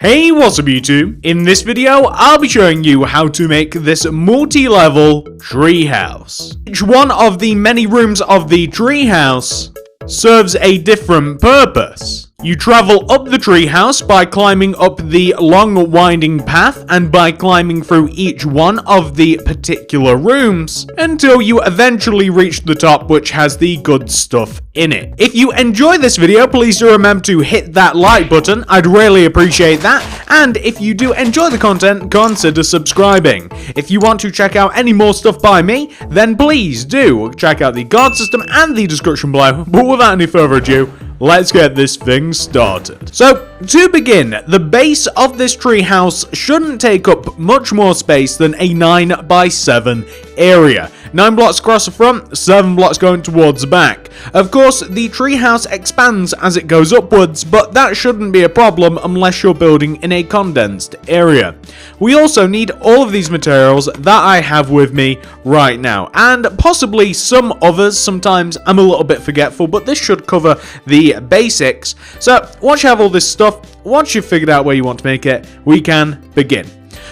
Hey, what's up YouTube? In this video, I'll be showing you how to make this multi-level treehouse. Each one of the many rooms of the treehouse serves a different purpose. You travel up the treehouse by climbing up the long winding path and by climbing through each one of the particular rooms until you eventually reach the top, which has the good stuff in it. If you enjoy this video, please do remember to hit that like button. I'd really appreciate that. And if you do enjoy the content, consider subscribing. If you want to check out any more stuff by me, then please do check out the guard system and the description below. But without any further ado, let's get this thing started. So, to begin, the base of this treehouse shouldn't take up much more space than a 9x7 area. 9 blocks across the front, 7 blocks going towards the back. Of course, the treehouse expands as it goes upwards, but that shouldn't be a problem unless you're building in a condensed area. We also need all of these materials that I have with me right now, and possibly some others. Sometimes I'm a little bit forgetful, but this should cover the basics. So, once you have all this stuff, once you've figured out where you want to make it, we can begin.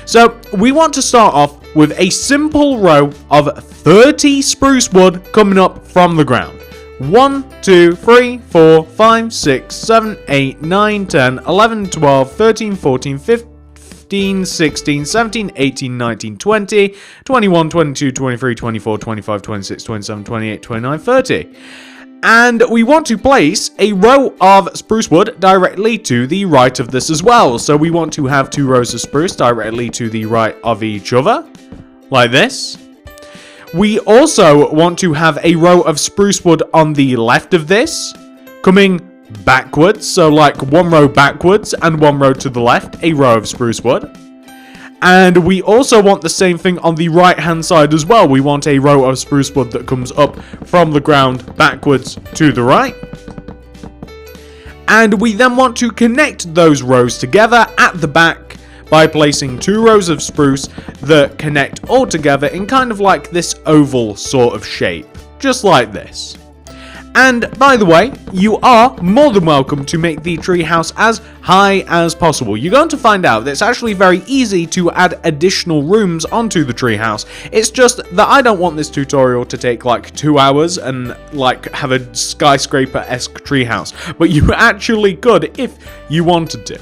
So, we want to start off with a simple row of 30 spruce wood coming up from the ground. 1, 2, 3, 4, 5, 6, 7, 8, 9, 10, 11, 12, 13, 14, 15, 16, 17, 18, 19, 20, 21, 22, 23, 24, 25, 26, 27, 28, 29, 30. And we want to place a row of spruce wood directly to the right of this as well. So we want to have 2 rows of spruce directly to the right of each other, like this. We also want to have a row of spruce wood on the left of this, coming backwards. So like 1 row backwards and 1 row to the left, a row of spruce wood. And we also want the same thing on the right hand side as well. We want a row of spruce wood that comes up from the ground backwards to the right. And we then want to connect those rows together at the back by placing 2 rows of spruce that connect all together in kind of like this oval sort of shape, just like this. And by the way, you are more than welcome to make the treehouse as high as possible. You're going to find out that it's actually very easy to add additional rooms onto the treehouse. It's just that I don't want this tutorial to take like 2 hours and like have a skyscraper-esque treehouse, but you actually could if you wanted to.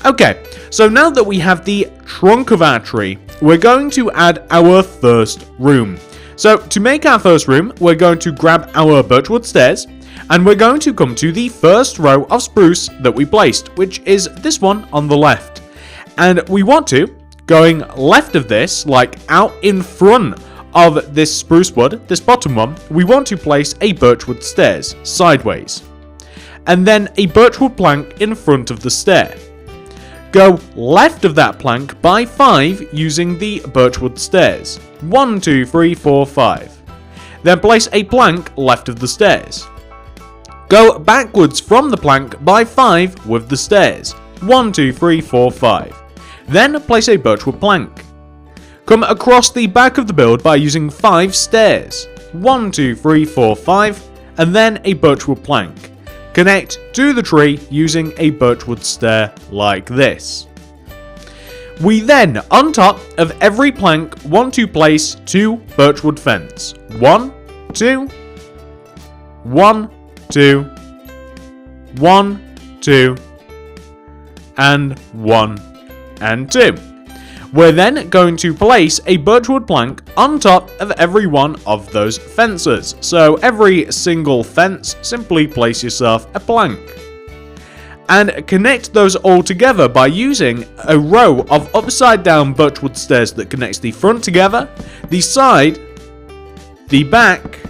Okay, so now that we have the trunk of our tree, we're going to add our first room. So, to make our first room, we're going to grab our birchwood stairs, and we're going to come to the first row of spruce that we placed, which is this one on the left. And we want to, going left of this, like out in front of this spruce wood, this bottom one, we want to place a birchwood stairs, sideways. And then a birchwood plank in front of the stair. Go left of that plank by 5 using the birchwood stairs. 1, 2, 3, 4, 5. Then place a plank left of the stairs. Go backwards from the plank by 5 with the stairs. 1, 2, 3, 4, 5. Then place a birchwood plank. Come across the back of the build by using 5 stairs. 1, 2, 3, 4, 5. And then a birchwood plank. Connect to the tree using a birchwood stair like this. We then, on top of every plank, want to place 2 birchwood fence. 1, 2, 1, 2, 1, 2, and 1, and 2. We're then going to place a birchwood plank on top of every one of those fences. So every single fence, simply place yourself a plank. And connect those all together by using a row of upside down birchwood stairs that connects the front together, the side, the back,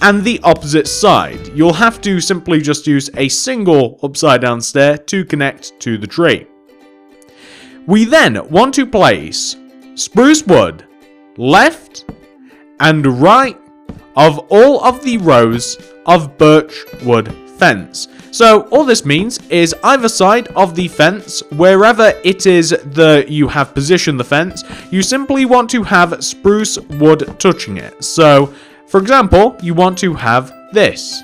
and the opposite side. You'll have to simply just use a single upside down stair to connect to the tree. We then want to place spruce wood left and right of all of the rows of birchwood fence. So all this means is either side of the fence, wherever it is that you have positioned the fence, you simply want to have spruce wood touching it. So, for example, you want to have this.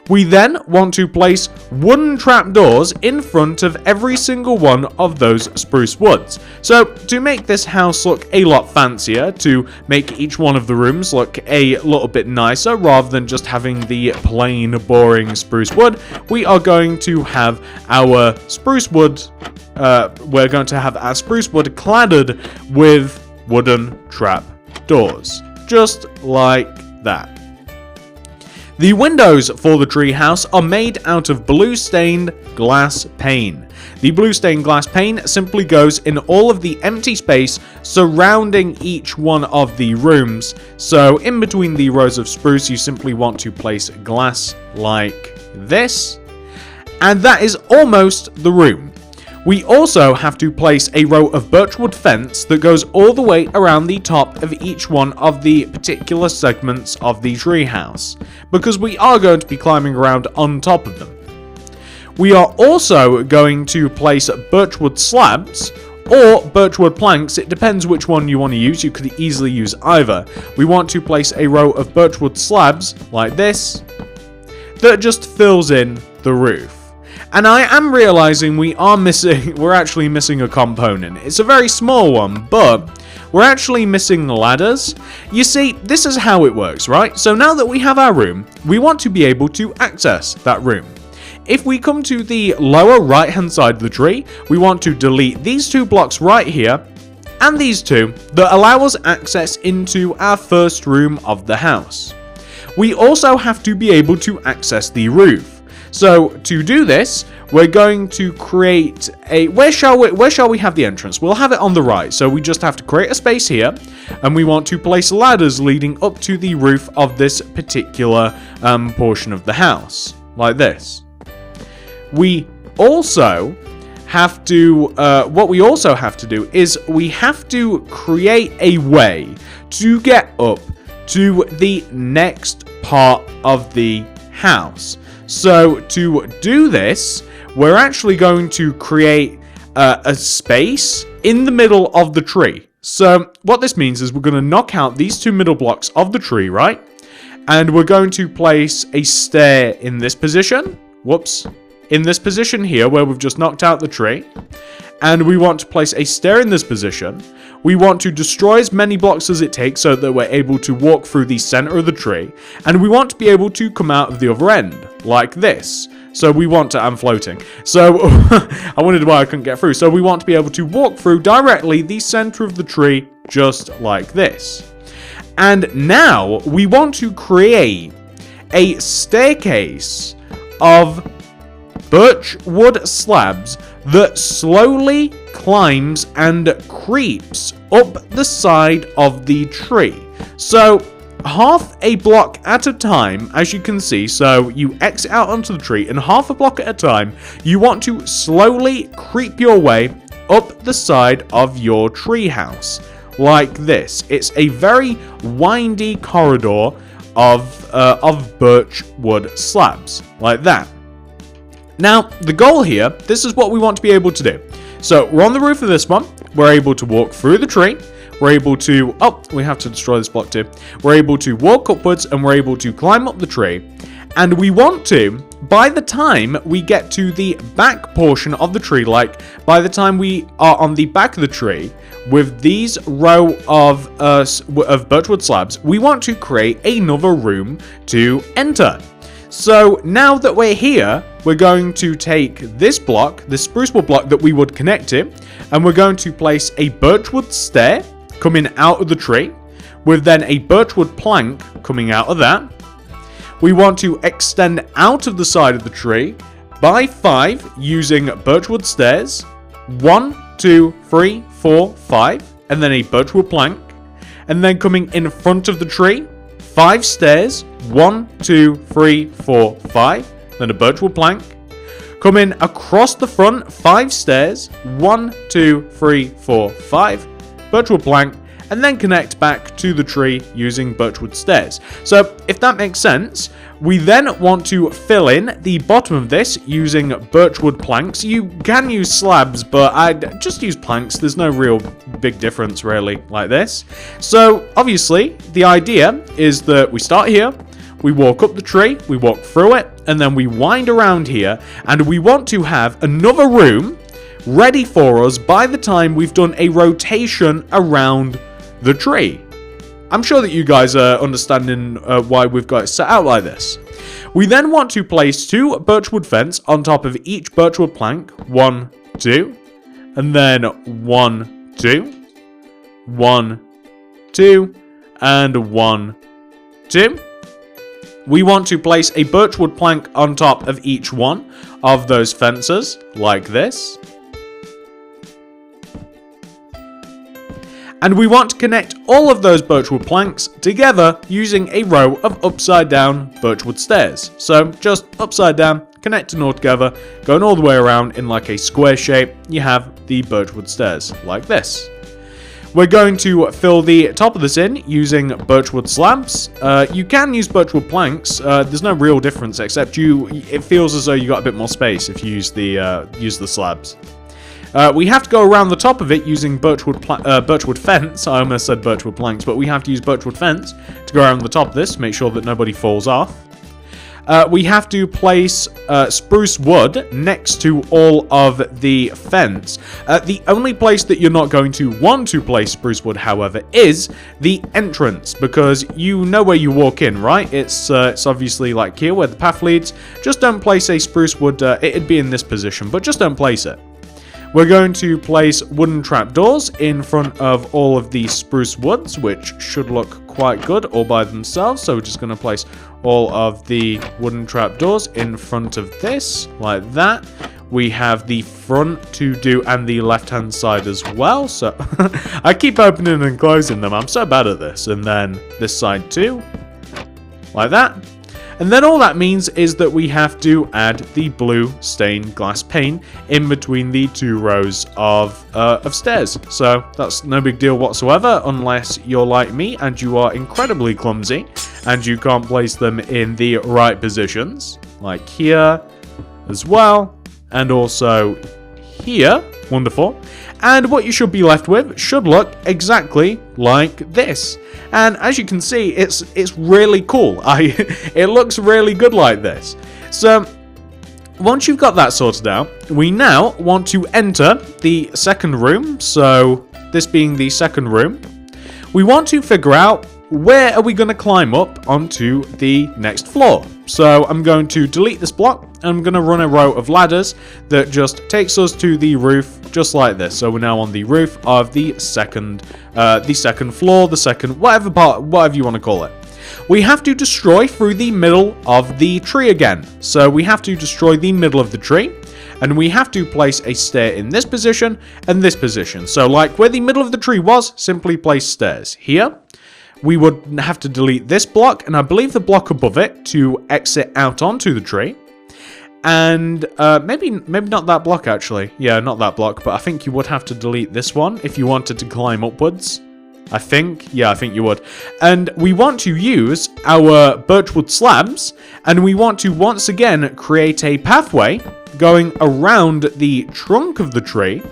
We then want to place wooden trapdoors in front of every single one of those spruce woods. So to make this house look a lot fancier, to make each one of the rooms look a little bit nicer rather than just having the plain boring spruce wood, we are going to have our spruce wood cladded with wooden trap doors, just like that. The windows for the treehouse are made out of blue stained glass pane. The blue stained glass pane simply goes in all of the empty space surrounding each one of the rooms. So in between the rows of spruce, you simply want to place glass like this. And that is almost the room. We also have to place a row of birchwood fence that goes all the way around the top of each one of the particular segments of the treehouse, because we are going to be climbing around on top of them. We are also going to place birchwood slabs or birchwood planks. It depends which one you want to use. You could easily use either. We want to place a row of birchwood slabs like this that just fills in the roof. And I am realizing we're actually missing a component. It's a very small one, but we're actually missing ladders. You see, this is how it works, right? So now that we have our room, we want to be able to access that room. If we come to the lower right-hand side of the tree, we want to delete these two blocks right here and these two that allow us access into our first room of the house. We also have to be able to access the roof. So to do this, we're going to create a... Where shall we have the entrance? We'll have it on the right. So we just have to create a space here. And we want to place ladders leading up to the roof of this particular portion of the house. Like this. We also have to... what we also have to do is we have to create a way to get up to the next part of the house. So to do this, we're actually going to create a space in the middle of the tree. So what this means is we're going to knock out these two middle blocks of the tree, right? And we're going to place a stair in this position. Whoops. In this position here where we've just knocked out the tree. And we want to place a stair in this position. We want to destroy as many blocks as it takes so that we're able to walk through the center of the tree. And we want to be able to come out of the other end, like this. So we want to... I'm floating. So I wondered why I couldn't get through. So we want to be able to walk through directly the center of the tree, just like this. And now we want to create a staircase of birchwood slabs that slowly climbs and creeps up the side of the tree. So half a block at a time, as you can see. So you exit out onto the tree, and half a block at a time, you want to slowly creep your way up the side of your treehouse, like this. It's a very windy corridor of birchwood slabs, like that. Now, the goal here, this is what we want to be able to do. So, we're on the roof of this one. We're able to walk through the tree. We're able to... Oh, we have to destroy this block too. We're able to walk upwards, and we're able to climb up the tree. And we want to, by the time we get to the back portion of the tree, like by the time we are on the back of the tree, with these row of birchwood slabs, we want to create another room to enter. So now that we're here, we're going to take this block, this spruce wood block that we would connect to, and we're going to place a birchwood stair coming out of the tree, with then a birchwood plank coming out of that. We want to extend out of the side of the tree by 5 using birchwood stairs. 1, 2, 3, 4, 5, and then a birchwood plank. And then coming in front of the tree, 5 stairs. 1, 2, 3, 4, 5. Then a birchwood plank. Coming across the front, 5 stairs. 1, 2, 3, 4, 5. Birchwood plank. And then connect back to the tree using birchwood stairs. So, if that makes sense, we then want to fill in the bottom of this using birchwood planks. You can use slabs, but I'd just use planks. There's no real big difference, really, like this. So, obviously, the idea is that we start here, we walk up the tree, we walk through it, and then we wind around here, and we want to have another room ready for us by the time we've done a rotation around the tree. I'm sure that you guys are understanding why we've got it set out like this. We then want to place 2 birchwood fence on top of each birchwood plank. 1, 2, and then 1, 2, 1, 2, and 1, 2. We want to place a birchwood plank on top of each one of those fences, like this. And we want to connect all of those birchwood planks together using a row of upside down birchwood stairs. So just upside down, connecting all together, going all the way around in like a square shape, you have the birchwood stairs like this. We're going to fill the top of this in using birchwood slabs. You can use birchwood planks. There's no real difference except it feels as though you got a bit more space if you use the slabs. We have to go around the top of it using birchwood fence. I almost said birchwood planks, but we have to use birchwood fence to go around the top of this, make sure that nobody falls off. We have to place spruce wood next to all of the fence. The only place that you're not going to want to place spruce wood, however, is the entrance, because you know where you walk in, right? It's obviously like here where the path leads. Just don't place a spruce wood. It'd be in this position, but just don't place it. We're going to place wooden trapdoors in front of all of the spruce woods, which should look quite good all by themselves. So we're just going to place all of the wooden trapdoors in front of this, like that. We have the front to do and the left-hand side as well. So I keep opening and closing them. I'm so bad at this. And then this side too, like that. And then all that means is that we have to add the blue stained glass pane in between the 2 rows of stairs. So that's no big deal whatsoever, unless you're like me and you are incredibly clumsy and you can't place them in the right positions, like here as well, and also here. Wonderful. And what you should be left with should look exactly like this. And as you can see, it's really cool. It looks really good like this. So once you've got that sorted out, we now want to enter the second room. So this being the second room, we want to figure out where are we going to climb up onto the next floor. So I'm going to delete this block and I'm going to run a row of ladders that just takes us to the roof just like this. So we're now on the roof of the second floor, the second, whatever you want to call it. We have to destroy through the middle of the tree again. So we have to destroy the middle of the tree. And we have to place a stair in this position and this position. So like where the middle of the tree was, simply place stairs. Here, we would have to delete this block, and I believe the block above it to exit out onto the tree. And maybe not that block, actually. Yeah, not that block, but I think you would have to delete this one if you wanted to climb upwards. I think. Yeah, I think you would. And we want to use our birchwood slabs, and we want to once again create a pathway going around the trunk of the tree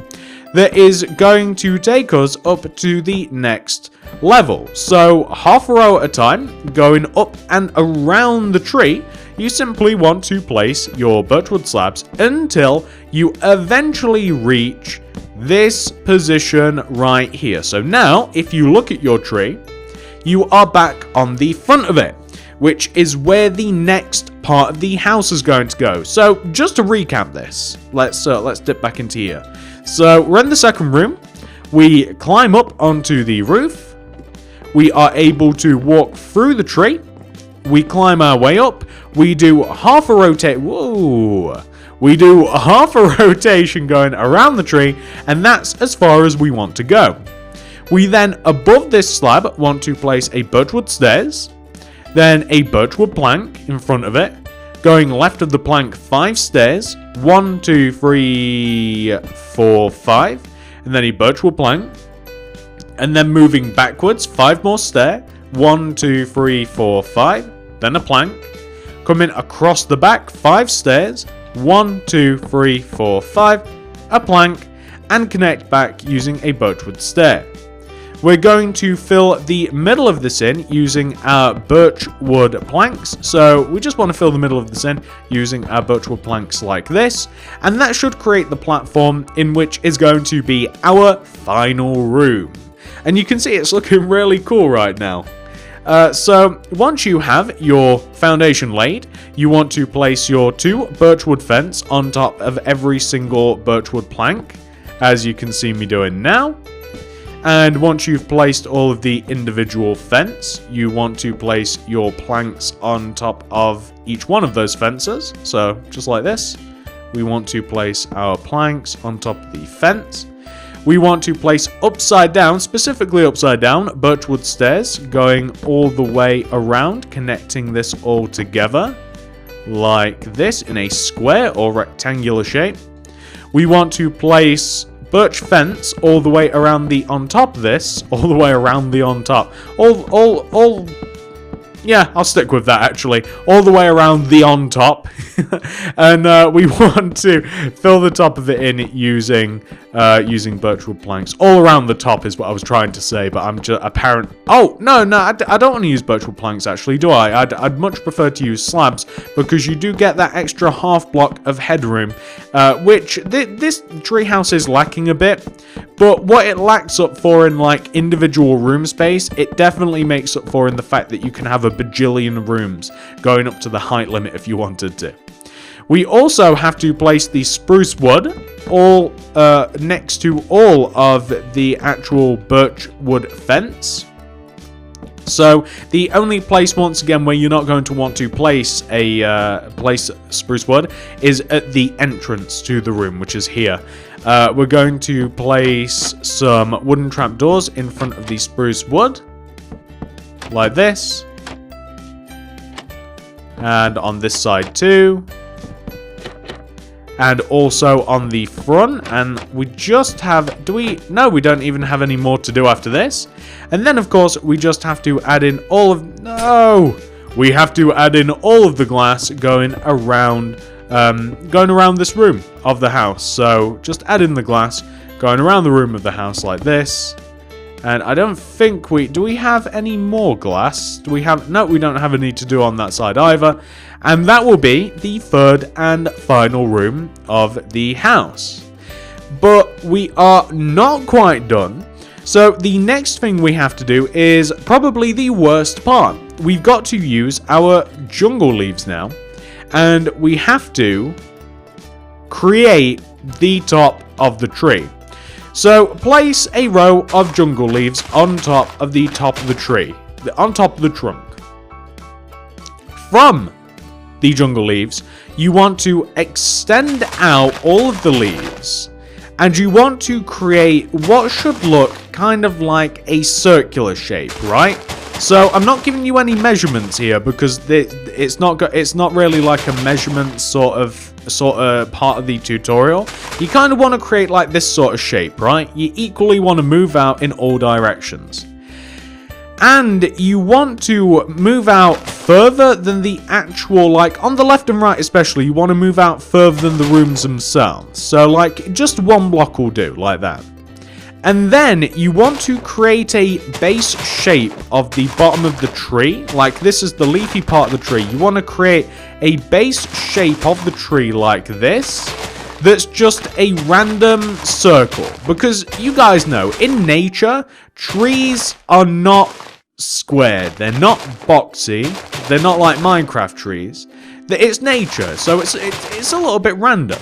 that is going to take us up to the next level. So half a row at a time, going up and around the tree, you simply want to place your birchwood slabs until you eventually reach this position right here. So now, if you look at your tree, you are back on the front of it, which is where the next part of the house is going to go. So just to recap this, let's dip back into here. So we're in the second room. We climb up onto the roof. We are able to walk through the tree. We climb our way up. We do half a rotate. Whoa. We do half a rotation going around the tree, and that's as far as we want to go. We then, above this slab, want to place a birchwood stairs, then a birchwood plank in front of it, going left of the plank 5 stairs, 1, 2, 3, 4, 5, and then a birchwood plank, and then moving backwards 5 more stairs, 1, 2, 3, 4, 5, then a plank, coming across the back 5 stairs, 1, 2, 3, 4, 5, a plank, and connect back using a birchwood stair. we're going to fill the middle of this in using our birch wood planks. So we just want to fill the middle of this in using our birch wood planks like this. And that should create the platform in which is going to be our final room. And you can see it's looking really cool right now. So once you have your foundation laid, you want to place your 2 birchwood fence on top of every single birchwood plank, as you can see me doing now. And once you've placed all of the individual fence, you want to place your planks on top of each one of those fences. So just like this, we want to place our planks on top of the fence. We want to place upside down, specifically upside down, birchwood stairs going all the way around, connecting this all together like this in a square or rectangular shape. We want to place birch fence all the way around the on top of this, all the way around the on top. Yeah, I'll stick with that actually. All the way around the on top. And we want to fill the top of it in using birchwood planks. All around the top is what I was trying to say, but I'm just apparent. Oh, no, I don't want to use birchwood planks actually, do I? I'd much prefer to use slabs because you do get that extra half block of headroom, which this treehouse is lacking a bit. But what it lacks up for in like individual room space, it definitely makes up for in the fact that you can have a bajillion rooms going up to the height limit if you wanted to. We also have to place the spruce wood all next to all of the actual birch wood fence. So the only place, once again, where you're not going to want to place spruce wood is at the entrance to the room, which is here. We're going to place some wooden trapdoors in front of the spruce wood, like this. And on this side too. And also on the front. And we just have... No, we don't even have any more to do after this. And then, of course, we just have to add in all of... No! We have to add in all of the glass going around this room of the house. So just add in the glass going around the room of the house like this. And I don't think do we have any more glass? Do we have... No, we don't have any to do on that side either. And that will be the third and final room of the house. But we are not quite done. So the next thing we have to do is probably the worst part. We've got to use our jungle leaves now. And we have to create the top of the tree. So place a row of jungle leaves on top of the tree, on top of the trunk. From the jungle leaves, you want to extend out all of the leaves, and you want to create what should look kind of like a circular shape, right? So I'm not giving you any measurements here because it's not really like a measurement sort of part of the tutorial. You kind of want to create like this sort of shape, right? You equally want to move out in all directions. And you want to move out further than the actual, like on the left and right especially, you want to move out further than the rooms themselves. So like just one block will do, like that. And then you want to create a base shape of the bottom of the tree. Like this is the leafy part of the tree. You want to create a base shape of the tree like this. That's just a random circle. Because you guys know, in nature, trees are not squared. They're not boxy. They're not like Minecraft trees. It's nature, so it's a little bit random.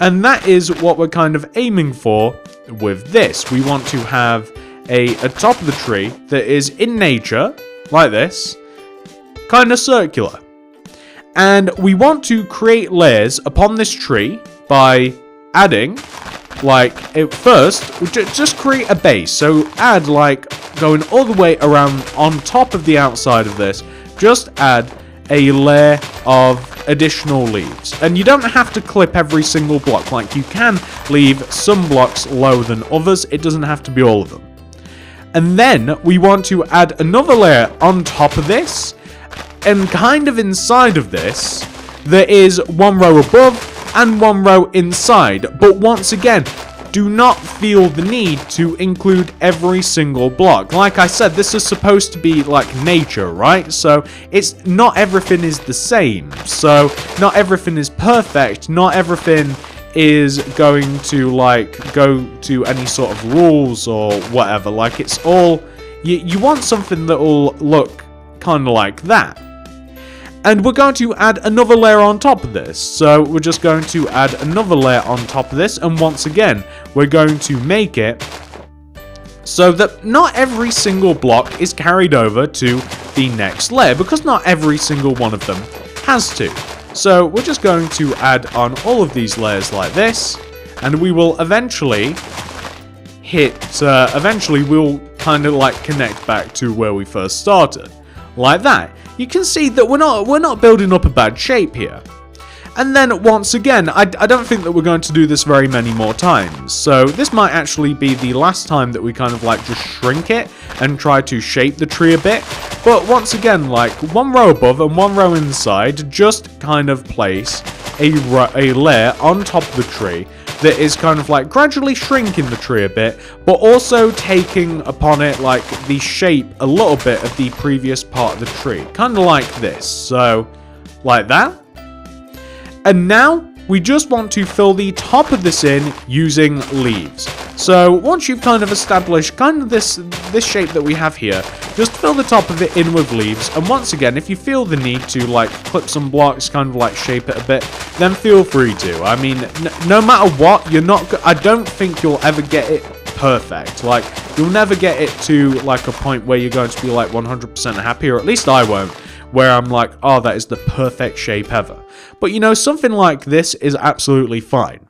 And that is what we're kind of aiming for with this. We want to have a top of the tree that is in nature, like this, kind of circular. And we want to create layers upon this tree by adding, like, first, just create a base. So add, like, going all the way around on top of the outside of this, just add a layer of additional leaves. And you don't have to clip every single block. Like, you can leave some blocks lower than others. It doesn't have to be all of them. And then we want to add another layer on top of this. And kind of inside of this, there is one row above and one row inside. But once again, do not feel the need to include every single block. Like I said, this is supposed to be like nature, right? So it's not everything is the same. So not everything is perfect. Not everything is going to like go to any sort of rules or whatever. Like it's all, you want something that will look kind of like that. And we're going to add another layer on top of this. So we're just going to add another layer on top of this. And once again, we're going to make it so that not every single block is carried over to the next layer, because not every single one of them has to. So we're just going to add on all of these layers like this. And we will eventually we'll kind of like connect back to where we first started. Like that. You can see that we're not building up a bad shape here. And then once again, I don't think that we're going to do this very many more times. So this might actually be the last time that we kind of like just shrink it and try to shape the tree a bit. But once again, like one row above and one row inside, just kind of place a layer on top of the tree that is kind of like gradually shrinking the tree a bit, but also taking upon it like the shape a little bit of the previous part of the tree. Kind of like this. So, like that. And now, we just want to fill the top of this in using leaves. So, once you've kind of established kind of this shape that we have here, just fill the top of it in with leaves. And once again, if you feel the need to like clip some blocks, kind of like shape it a bit, then feel free to. I mean, no matter what, I don't think you'll ever get it perfect. Like, you'll never get it to like a point where you're going to be like 100% happy, or at least I won't, where I'm like, oh, that is the perfect shape ever. But you know, something like this is absolutely fine.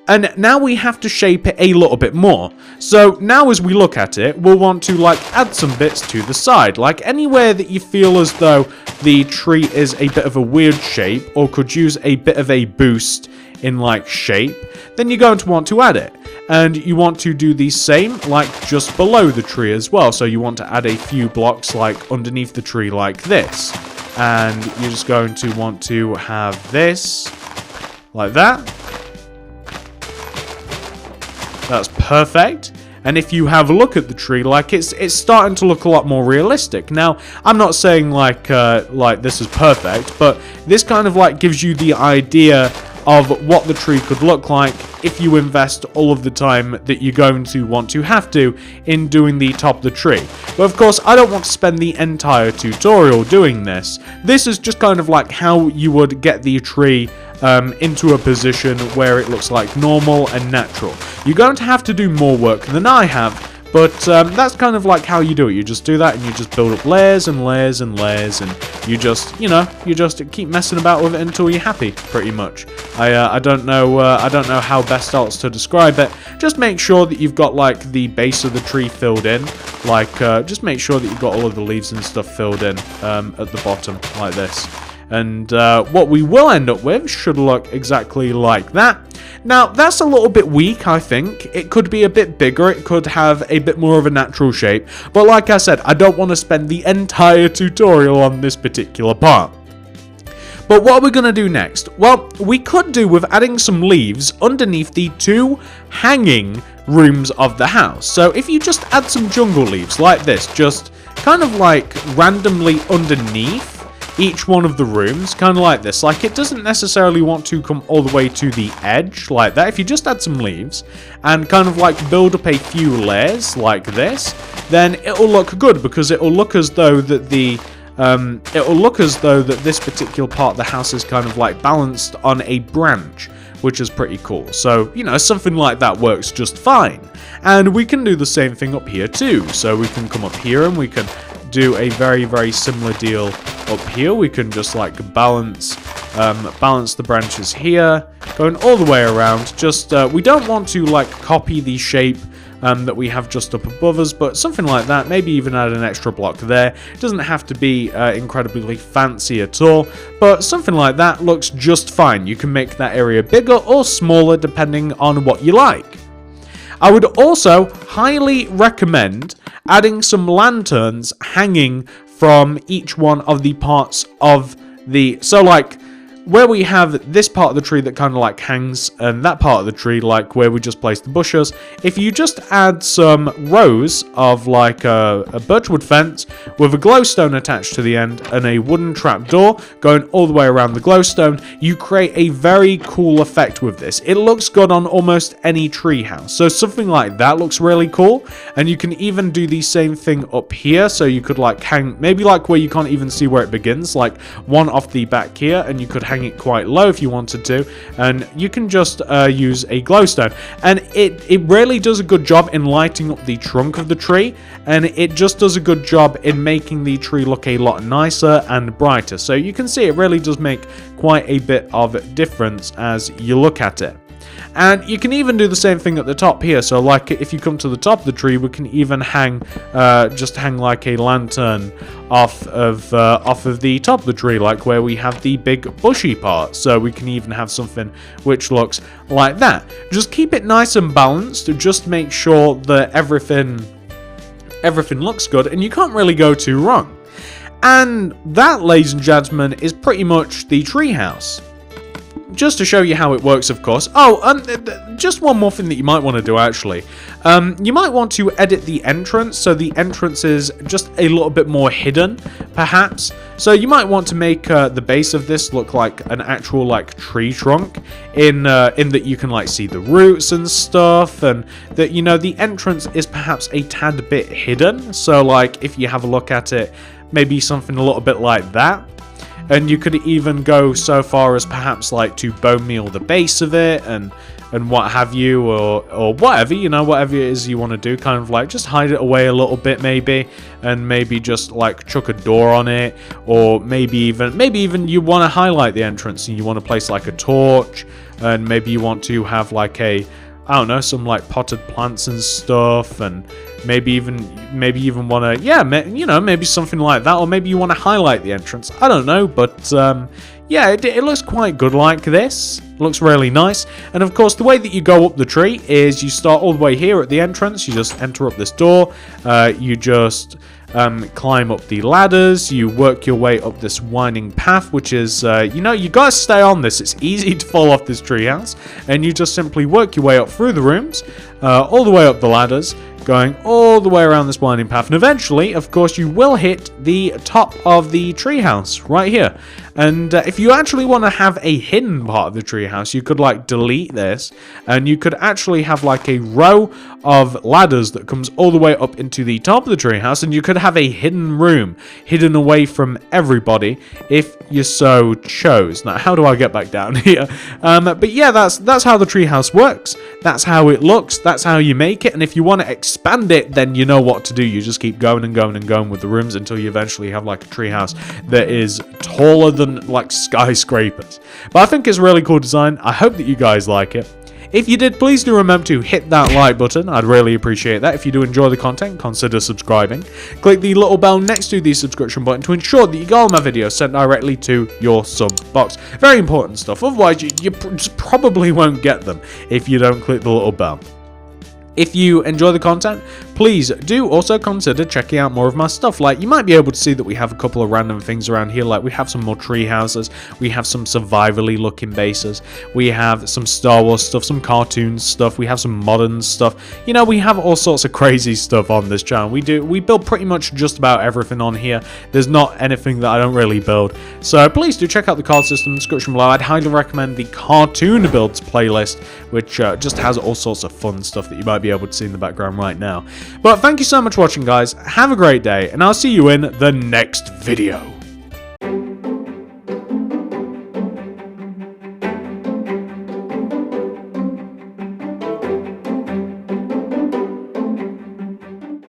And now we have to shape it a little bit more. So now as we look at it, we'll want to like add some bits to the side. Like anywhere that you feel as though the tree is a bit of a weird shape or could use a bit of a boost in like shape, then you're going to want to add it. And you want to do the same like just below the tree as well. So you want to add a few blocks like underneath the tree like this. And you're just going to want to have this like that. That's perfect. And if you have a look at the tree, like it's starting to look a lot more realistic. Now, I'm not saying like this is perfect, but this kind of like gives you the idea of what the tree could look like if you invest all of the time that you're going to want to have to in doing the top of the tree. But of course, I don't want to spend the entire tutorial doing this. This is just kind of like how you would get the tree into a position where it looks like normal and natural. You're going to have to do more work than I have, but that's kind of like how you do it. You just do that and you just build up layers and layers and layers, and you just keep messing about with it until you're happy, pretty much. I don't know how best else to describe it. Just make sure that you've got like the base of the tree filled in, like just make sure that you've got all of the leaves and stuff filled in at the bottom like this. And what we will end up with should look exactly like that. Now, that's a little bit weak, I think. It could be a bit bigger. It could have a bit more of a natural shape. But like I said, I don't want to spend the entire tutorial on this particular part. But what are we going to do next? Well, we could do with adding some leaves underneath the two hanging rooms of the house. So if you just add some jungle leaves like this, just kind of like randomly underneath each one of the rooms, kind of like this. Like, it doesn't necessarily want to come all the way to the edge like that. If you just add some leaves and kind of like build up a few layers like this, then it'll look good, because it'll look as though that this particular part of the house is kind of like balanced on a branch, which is pretty cool. So, you know, something like that works just fine. And we can do the same thing up here too. So we can come up here and we can do a very, very similar deal up here. We can just like balance the branches here, going all the way around. Just we don't want to like copy the shape that we have just up above us, but something like that. Maybe even add an extra block there. It doesn't have to be incredibly fancy at all, but something like that looks just fine. You can make that area bigger or smaller depending on what you like. I would also highly recommend adding some lanterns hanging from each one of the parts of the... So, like, where we have this part of the tree that kind of like hangs, and that part of the tree like where we just placed the bushes, if you just add some rows of like a birchwood fence with a glowstone attached to the end and a wooden trapdoor going all the way around the glowstone, you create a very cool effect with this. It looks good on almost any tree house. So something like that looks really cool. And you can even do the same thing up here. So you could like hang, maybe like where you can't even see where it begins, like one off the back here, and you could hang it quite low if you wanted to. And you can just use a glowstone. And it really does a good job in lighting up the trunk of the tree. And it just does a good job in making the tree look a lot nicer and brighter. So you can see it really does make quite a bit of difference as you look at it. And you can even do the same thing at the top here. So like if you come to the top of the tree, we can even hang, just hang like a lantern off of the top of the tree, like where we have the big bushy part. So we can even have something which looks like that. Just keep it nice and balanced to just make sure that everything looks good, and you can't really go too wrong. And that, ladies and gentlemen, is pretty much the treehouse. Just to show you how it works, of course. Just one more thing that you might want to do, actually. You might want to edit the entrance, so the entrance is just a little bit more hidden, perhaps. So you might want to make the base of this look like an actual, like, tree trunk, in that you can, like, see the roots and stuff, and that, you know, the entrance is perhaps a tad bit hidden. So, like, if you have a look at it, maybe something a little bit like that. And you could even go so far as perhaps like to bone meal the base of it and what have you, or whatever, you know, whatever it is you want to do, kind of like just hide it away a little bit maybe, and maybe just like chuck a door on it, or maybe even you want to highlight the entrance and you want to place like a torch, and maybe you want to have like a, I don't know, some like potted plants and stuff, and maybe even want to, yeah, you know, maybe something like that, or maybe you want to highlight the entrance. I don't know, but yeah, it looks quite good like this. It looks really nice. And of course, the way that you go up the tree is you start all the way here at the entrance. You just enter up this door. You just climb up the ladders, you work your way up this winding path, which is, you know, you gotta stay on this. It's easy to fall off this treehouse, and you just simply work your way up through the rooms, all the way up the ladders, going all the way around this winding path, and eventually, of course, you will hit the top of the treehouse right here. And if you actually want to have a hidden part of the treehouse, you could like delete this, and you could actually have like a row of ladders that comes all the way up into the top of the treehouse, and you could have a hidden room, hidden away from everybody, if you so chose. Now, how do I get back down here? But yeah, that's how the treehouse works. That's how it looks. That's how you make it. And if you want to expand it, then you know what to do. You just keep going and going and going with the rooms until you eventually have like a treehouse that is taller than like skyscrapers. But I think it's a really cool design. I hope that you guys like it. If you did, please do remember to hit that like button. I'd really appreciate that. If you do enjoy the content, consider subscribing. Click the little bell next to the subscription button to ensure that you get all my videos sent directly to your sub box. Very important stuff. Otherwise, you just probably won't get them if you don't click the little bell. If you enjoy the content, please do also consider checking out more of my stuff. Like, you might be able to see that we have a couple of random things around here. Like, we have some more tree houses, we have some survivally looking bases, we have some Star Wars stuff, some cartoon stuff, we have some modern stuff. You know, we have all sorts of crazy stuff on this channel. We build pretty much just about everything on here. There's not anything that I don't really build. So please do check out the card system in the description below. I'd highly recommend the cartoon builds playlist, which just has all sorts of fun stuff that you might be able to see in the background right now. But thank you so much for watching, guys. Have a great day, and I'll see you in the next video.